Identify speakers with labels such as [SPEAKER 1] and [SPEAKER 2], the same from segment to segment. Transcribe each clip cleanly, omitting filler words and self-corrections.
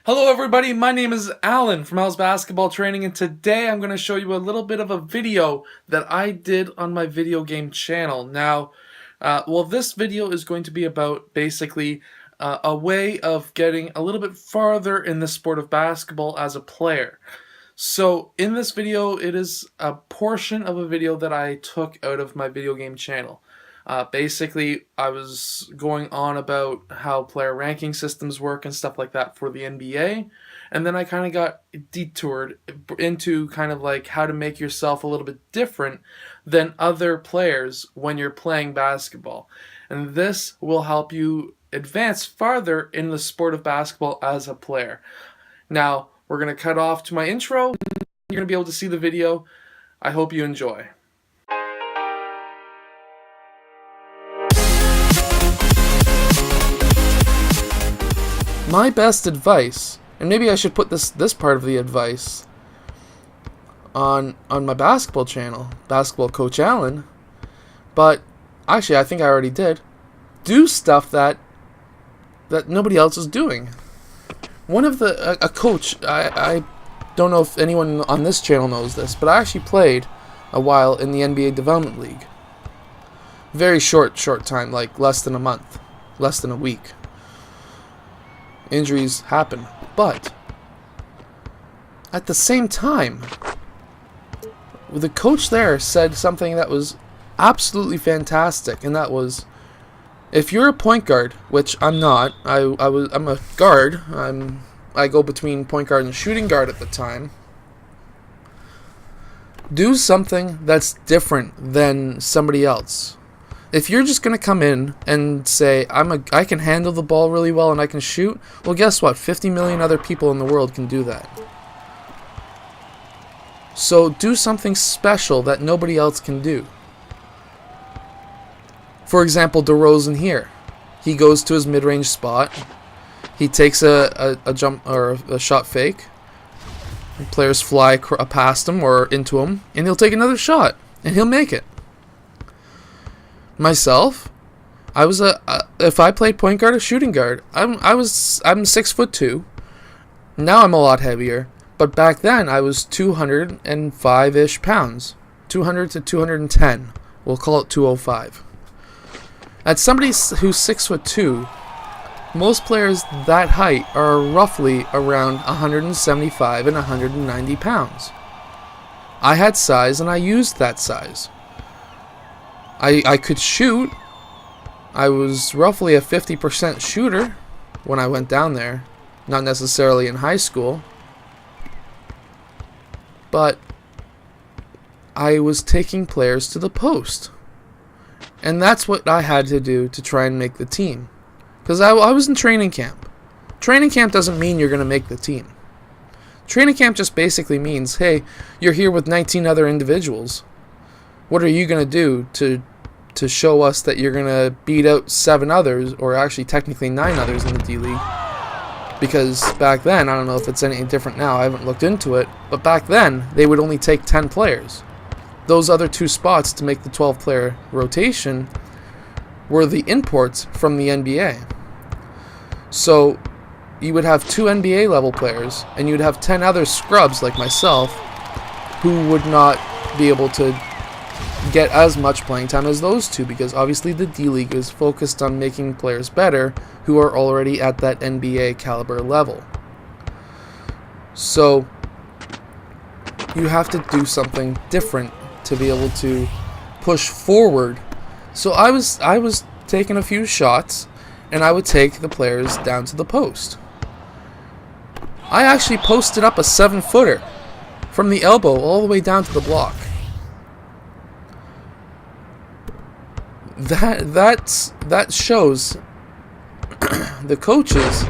[SPEAKER 1] Hello everybody, my name is Alan from Al's Basketball Training, and today I'm going to show you a little bit of a video that I did on my video game channel. Now, this video is going to be about basically a way of getting a little bit farther in the sport of basketball as a player. So in this video, it is a portion of a video that I took out of my video game channel. Basically, I was going on about how player ranking systems work and stuff like that for the NBA, and then I kind of got detoured into kind of like how to make yourself a little bit different than other players when you're playing basketball. And this will help you advance farther in the sport of basketball as a player. Now, we're going to cut off to my intro. You're going to be able to see the video. I hope you enjoy. My best advice, and maybe I should put this part of the advice on my basketball channel, Basketball Coach Alan, but actually I think I already did. Do stuff that nobody else is doing. One of a coach, I don't know if anyone on this channel knows this, but I actually played a while in the NBA Development League. Very short time, like less than a month, less than a week. Injuries happen, but at the same time, the coach there said something that was absolutely fantastic, and that was, if you're a point guard, which I'm not, I'm a guard. I go between point guard and shooting guard at the time. Do something that's different than somebody else. If you're just going to come in and say, I can handle the ball really well and I can shoot, well, guess what? 50 million other people in the world can do that. So do something special that nobody else can do. For example, DeRozan here. He goes to his mid-range spot. He takes a jump or a shot fake. And players fly past him or into him, and he'll take another shot, and he'll make it. Myself, I was if I played point guard or shooting guard, I'm 6'2". Now I'm a lot heavier, but back then I was 205-ish pounds, 200 to 210. We'll call it 205. At somebody who's 6'2", most players that height are roughly around 175 and 190 pounds. I had size and I used that size. I could shoot. I was roughly a 50% shooter when I went down there. Not necessarily in high school. But I was taking players to the post. And that's what I had to do to try and make the team. Because I was in training camp. Training camp doesn't mean you're going to make the team. Training camp just basically means, hey, you're here with 19 other individuals. What are you going to do to show us that you're going to beat out 7 others, or actually technically 9 others in the D-League? Because back then, I don't know if it's any different now, I haven't looked into it, but back then, they would only take 10 players. Those other 2 spots to make the 12-player rotation were the imports from the NBA. So you would have 2 NBA level players, and you'd have 10 other scrubs like myself who would not be able to get as much playing time as those 2, because obviously the D-League is focused on making players better who are already at that NBA caliber level. So you have to do something different to be able to push forward. So I was taking a few shots, and I would take the players down to the post. I actually posted up a 7-footer from the elbow all the way down to the block. That shows the coaches.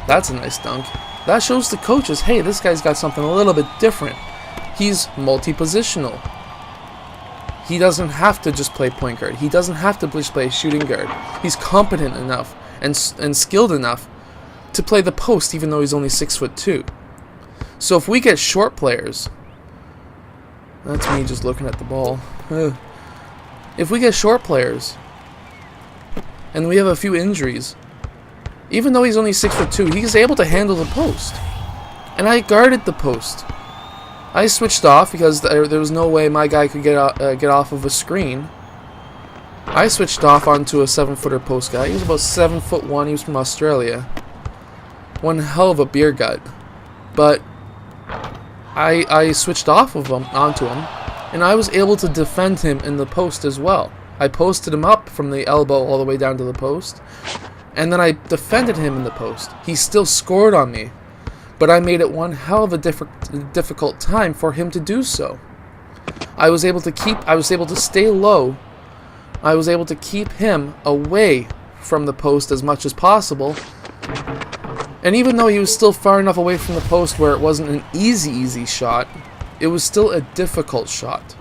[SPEAKER 1] That's a nice dunk. That shows the coaches, hey, this guy's got something a little bit different. He's multi-positional. He doesn't have to just play point guard. He doesn't have to just play shooting guard. He's competent enough and skilled enough to play the post, even though he's only 6'2". So if we get short players, that's me just looking at the ball. If we get short players and we have a few injuries, Even though he's only 6'2", he's able to handle the post. And I guarded the post. I switched off because there was no way my guy could get off of a screen. I switched off onto a 7-footer post guy. He was about 7'1". He was from Australia. One hell of a beer gut. But I switched off of him onto him, and I was able to defend him in the post as well. I posted him up from the elbow all the way down to the post, and then I defended him in the post. He still scored on me, but I made it one hell of a difficult time for him to do so. I was able to stay low. I was able to keep him away from the post as much as possible. And even though he was still far enough away from the post where it wasn't an easy shot, it was still a difficult shot.